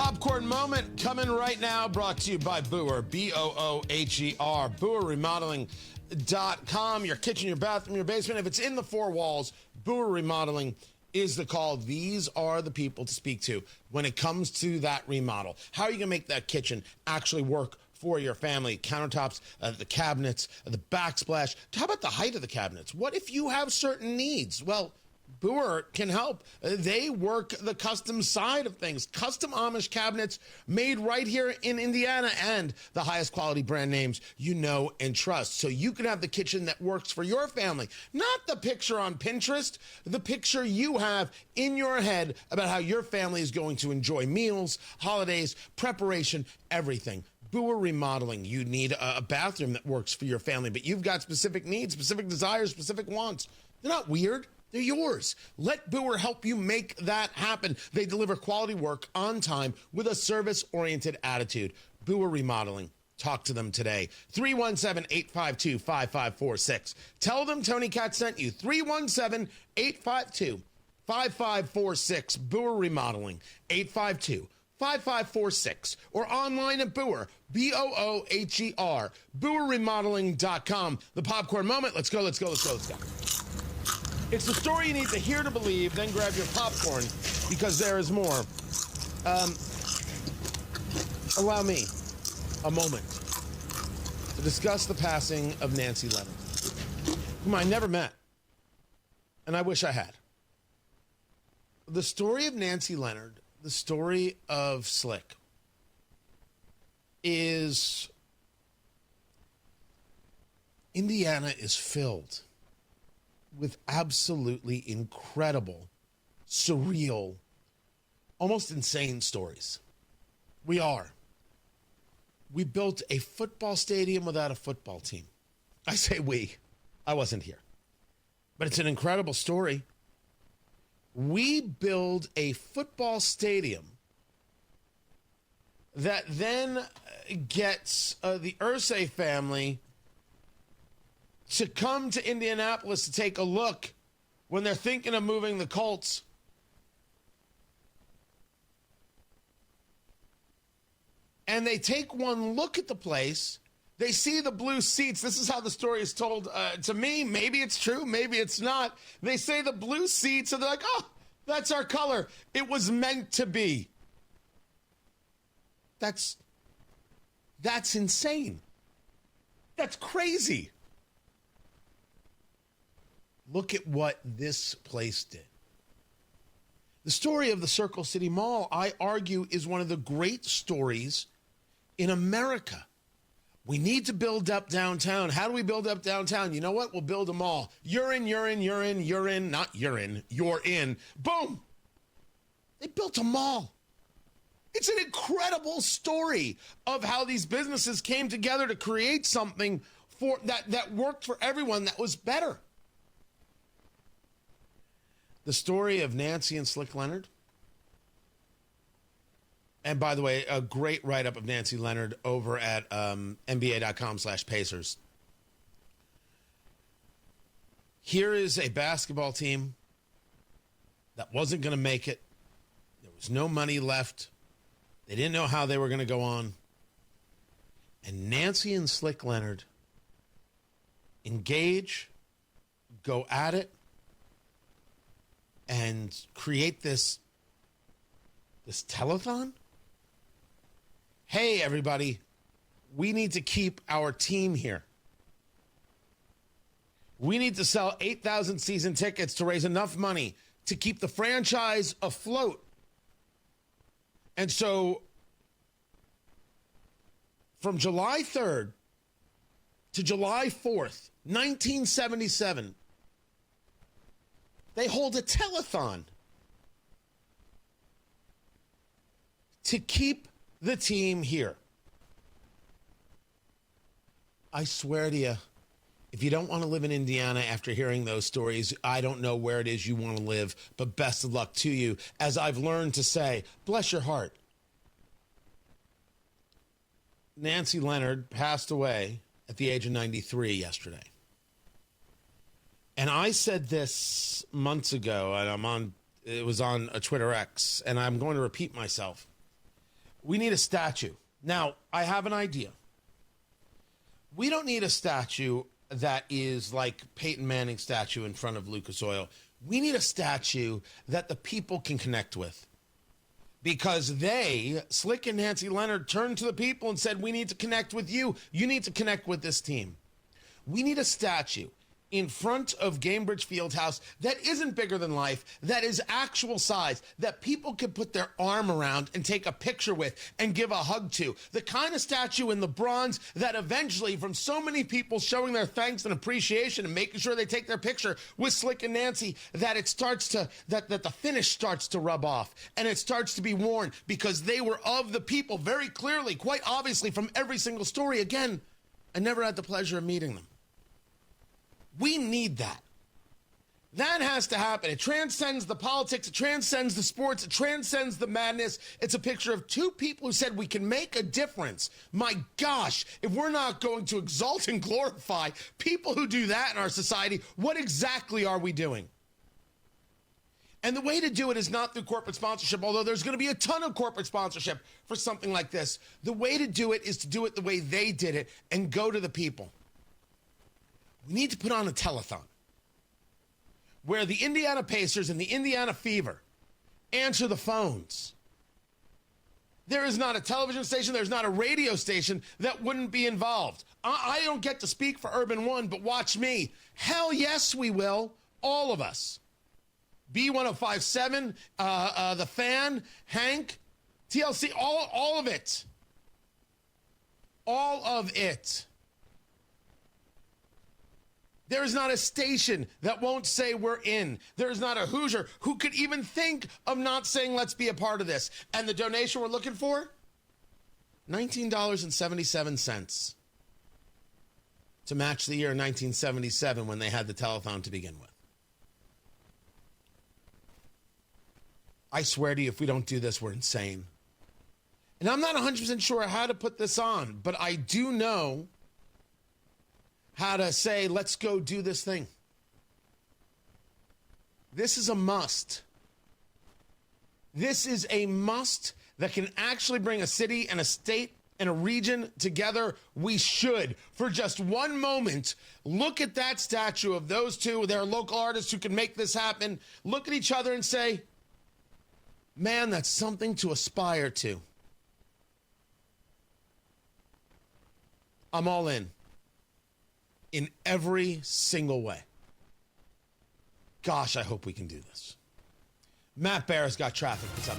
Popcorn moment coming right now, brought to you by Booher, B-O-O-H-E-R, BooherRemodeling.com. Your kitchen, your bathroom, your basement. If it's in the four walls, Booher Remodeling is the call. These are the people to speak to when it comes to that remodel. How are you going to make that kitchen actually work for your family? Countertops, the cabinets, the backsplash. How about the height of the cabinets? What if you have certain needs? Well, Booher can help. They work the custom side of things. Custom Amish cabinets made right here in Indiana, and the highest quality brand names you know and trust. So you can have the kitchen that works for your family. Not the picture on Pinterest, the picture you have in your head about how your family is going to enjoy meals, holidays, preparation, everything. Booher Remodeling. You need a bathroom that works for your family, but you've got specific needs, specific desires, specific wants. They're not weird. They're yours. Let Booher help you make that happen. They deliver quality work on time with a service-oriented attitude. Booher Remodeling. Talk to them today. 317-852-5546. Tell them Tony Katz sent you. 317-852-5546. Booher Remodeling. 852-5546. Or online at Booher, B-O-O-H-E-R, BooherRemodeling.com. The popcorn moment. Let's go. It's the story you need to hear to believe, then grab your popcorn, because there is more. Allow me a moment to discuss the passing of Nancy Leonard, whom I never met, and I wish I had. The story of Nancy Leonard, the story of Slick, is Indiana is filled with absolutely incredible, surreal, almost insane stories. We built a football stadium without a football team. I say we. I wasn't here. But it's an incredible story. We build a football stadium that then gets the Irsay family to come to Indianapolis to take a look when they're thinking of moving the Colts. And they take one look at the place. They see the blue seats. This is how the story is told to me. Maybe it's true. Maybe it's not. They say the blue seats, and they're like, oh, that's our color. It was meant to be. That's insane. That's crazy. Look at what this place did. The story of the Circle City Mall, I argue, is one of the great stories in America. We need to build up downtown. How do we build up downtown? You know what? We'll build a mall. You're in. Not urine. You're in. Boom. They built a mall. It's an incredible story of how these businesses came together to create something for that worked for everyone, that was better. The story of Nancy and Slick Leonard. And by the way, a great write-up of Nancy Leonard over at NBA.com/Pacers. Here is a basketball team that wasn't going to make it. There was no money left. They didn't know how they were going to go on. And Nancy and Slick Leonard engage, go at it, and create this telethon. Hey, everybody, we need to keep our team here. We need to sell 8,000 season tickets to raise enough money to keep the franchise afloat. And so from July 3rd to July 4th, 1977, they hold a telethon to keep the team here. I swear to you, if you don't want to live in Indiana after hearing those stories, I don't know where it is you want to live, but best of luck to you. As I've learned to say, bless your heart. Nancy Leonard passed away at the age of 93 yesterday. And I said this months ago, and it was on a Twitter X, and I'm going to repeat myself. We need a statue. Now, I have an idea. We don't need a statue that is like Peyton Manning's statue in front of Lucas Oil. We need a statue that the people can connect with. Because they, Slick and Nancy Leonard, turned to the people and said, we need to connect with you. You need to connect with this team. We need a statue in front of Gamebridge Fieldhouse that isn't bigger than life, that is actual size, that people can put their arm around and take a picture with and give a hug to. The kind of statue in the bronze that eventually, from so many people showing their thanks and appreciation and making sure they take their picture with Slick and Nancy, that it starts to, that the finish starts to rub off and it starts to be worn because they were of the people very clearly, quite obviously from every single story. Again, I never had the pleasure of meeting them. We need that. That has to happen. It transcends the politics. It transcends the sports. It transcends the madness. It's a picture of two people who said we can make a difference. My gosh, if we're not going to exalt and glorify people who do that in our society, what exactly are we doing? And the way to do it is not through corporate sponsorship, although there's going to be a ton of corporate sponsorship for something like this. The way to do it is to do it the way they did it and go to the people. We need to put on a telethon where the Indiana Pacers and the Indiana Fever answer the phones. There is not a television station, there's not a radio station that wouldn't be involved. I don't get to speak for Urban One, but watch me. Hell yes, we will. All of us. B1057, The Fan, Hank, TLC, all of it. All of it. There is not a station that won't say we're in. There is not a Hoosier who could even think of not saying let's be a part of this. And the donation we're looking for? $19.77 to match the year 1977 when they had the telethon to begin with. I swear to you, if we don't do this, we're insane. And I'm not 100% sure how to put this on, but I do know how to say, let's go do this thing. This is a must. This is a must that can actually bring a city and a state and a region together. We should, for just one moment, look at that statue of those two, their local artists who can make this happen, look at each other and say, man, that's something to aspire to. I'm all in every single way. Gosh, I hope we can do this. Matt Barrett's got traffic. What's up, Matt?